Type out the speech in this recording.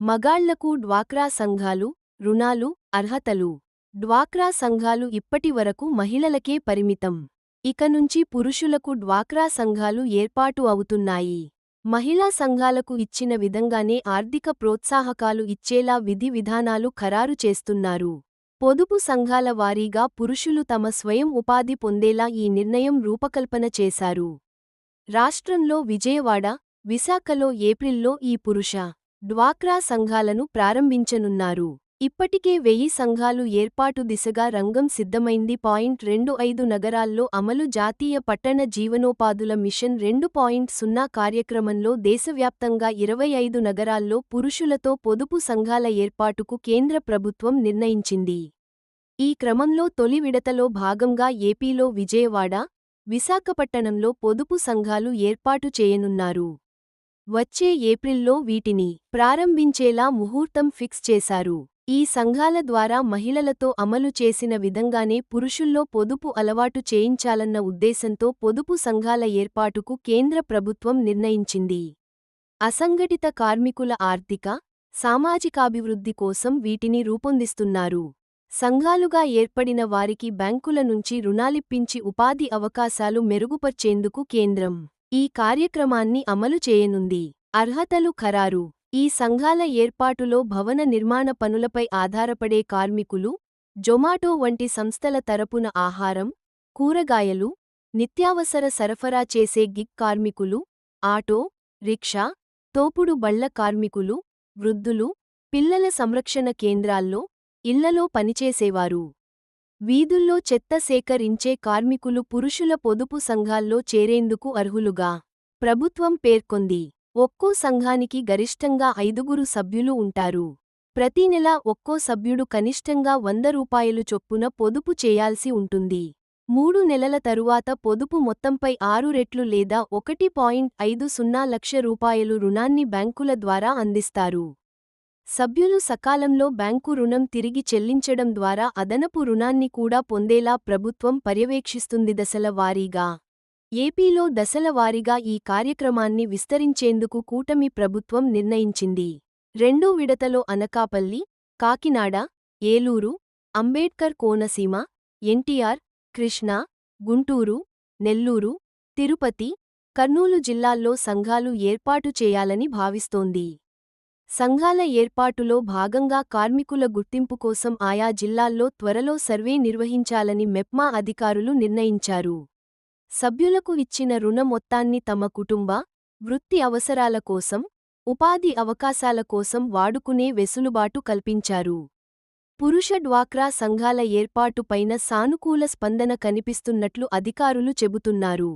మగాళ్లకు డ్వాక్రా సంఘాలు, రుణాలు, అర్హతలు. డ్వాక్రా సంఘాలు ఇప్పటివరకు మహిళలకే పరిమితం. ఇక నుంచి పురుషులకు డ్వాక్రా సంఘాలు ఏర్పాటు అవుతున్నాయి. మహిళా సంఘాలకు ఇచ్చిన విధంగానే ఆర్థిక ప్రోత్సాహకాలు ఇచ్చేలా విధి విధానాలు ఖరారు చేస్తున్నారు. పొదుపు సంఘాల వారీగా పురుషులు తమ స్వయం ఉపాధి పొందేలా ఈ నిర్ణయం రూపకల్పన చేశారు. రాష్ట్రంలో విజయవాడ, విశాఖలో ఏప్రిల్లో ఈ పురుష డ్వాక్రా సంఘాలను ప్రారంభించనున్నారు. ఇప్పటికే 1000 సంఘాలు ఏర్పాటు దిశగా రంగం సిద్ధమైంది. 25 నగరాల్లో అమలు జాతీయ పట్టణ జీవనోపాధుల మిషన్ 2.0 కార్యక్రమంలో దేశవ్యాప్తంగా 25 నగరాల్లో పురుషులతో పొదుపు సంఘాల ఏర్పాటుకు కేంద్ర ప్రభుత్వం నిర్ణయించింది. ఈ క్రమంలో తొలి విడతలో భాగంగా ఏపీలో విజయవాడ, విశాఖపట్టణంలో పొదుపు సంఘాలు ఏర్పాటు చేయనున్నారు. వచ్చే ఏప్రిల్లో వీటిని ప్రారంభించేలా ముహూర్తం ఫిక్స్ చేశారు. ఈ సంఘాల ద్వారా మహిళలతో అమలు చేసిన విధంగానే పురుషుల్లో పొదుపు అలవాటు చేయించాలన్న ఉద్దేశంతో పొదుపు సంఘాల ఏర్పాటుకు కేంద్ర ప్రభుత్వం నిర్ణయించింది. అసంఘటిత కార్మికుల ఆర్థిక, సామాజికాభివృద్ధి కోసం వీటిని రూపొందిస్తున్నారు. సంఘాలుగా ఏర్పడిన వారికి బ్యాంకుల నుంచి రుణాలిప్పించి ఉపాధి అవకాశాలు మెరుగుపర్చేందుకు కేంద్రం ఈ కార్యక్రమాన్ని అమలు చేయనుంది. అర్హతలు ఖరారు. ఈ సంఘాల ఏర్పాటులో భవన నిర్మాణ పనులపై ఆధారపడే కార్మికులు, జొమాటో వంటి సంస్థల తరపున ఆహారం, కూరగాయలు, నిత్యావసర సరఫరా చేసే గిగ్ కార్మికులు, ఆటో, రిక్షా, తోపుడు బళ్ల కార్మికులు, వృద్ధులు, పిల్లల సంరక్షణ కేంద్రాల్లో, ఇళ్లలో పనిచేసేవారు, వీధుల్లో చెత్త సేకరించే కార్మికులు పురుషుల పొదుపు సంఘాల్లో చేరేందుకు అర్హులుగా ప్రభుత్వం పేర్కొంది. ఒక్కో సంఘానికి గరిష్టంగా 5 సభ్యులు ఉంటారు. ప్రతి నెల ఒక్కో సభ్యుడు కనిష్టంగా ₹100 చొప్పున పొదుపు చేయాల్సి ఉంటుంది. 3 నెలల తరువాత పొదుపు మొత్తంపై 6 రెట్లు లేదా ₹1.50 లక్ష రుణాన్ని బ్యాంకుల ద్వారా అందిస్తారు. సభ్యులు సకాలంలో బ్యాంకు రుణం తిరిగి చెల్లించడం ద్వారా అదనపు రుణాన్ని కూడా పొందేలా ప్రభుత్వం పర్యవేక్షిస్తుంది. దశల వారీగా ఏపీలో దశల వారీగా ఈ కార్యక్రమాన్ని విస్తరించేందుకు కూటమి ప్రభుత్వం నిర్ణయించింది. రెండో విడతలో అనకాపల్లి, కాకినాడ, ఏలూరు, అంబేడ్కర్ కోనసీమ, ఎన్టీఆర్, కృష్ణా, గుంటూరు, నెల్లూరు, తిరుపతి, కర్నూలు జిల్లాల్లో సంఘాలు ఏర్పాటు చేయాలని భావిస్తోంది. సంఘాల ఏర్పాటులో భాగంగా కార్మికుల గుర్తింపు కోసం ఆయా జిల్లాల్లో త్వరలో సర్వే నిర్వహించాలని మెప్మా అధికారులు నిర్ణయించారు. సభ్యులకు ఇచ్చిన రుణ మొత్తాన్ని తమ కుటుంబ, వృత్తి అవసరాల కోసం, ఉపాధి అవకాశాల కోసం వాడుకునే వెసులుబాటు కల్పించారు. పురుష డ్వాక్రా సంఘాల ఏర్పాటు పైన సానుకూల స్పందన కనిపిస్తున్నట్లు అధికారులు చెబుతున్నారు.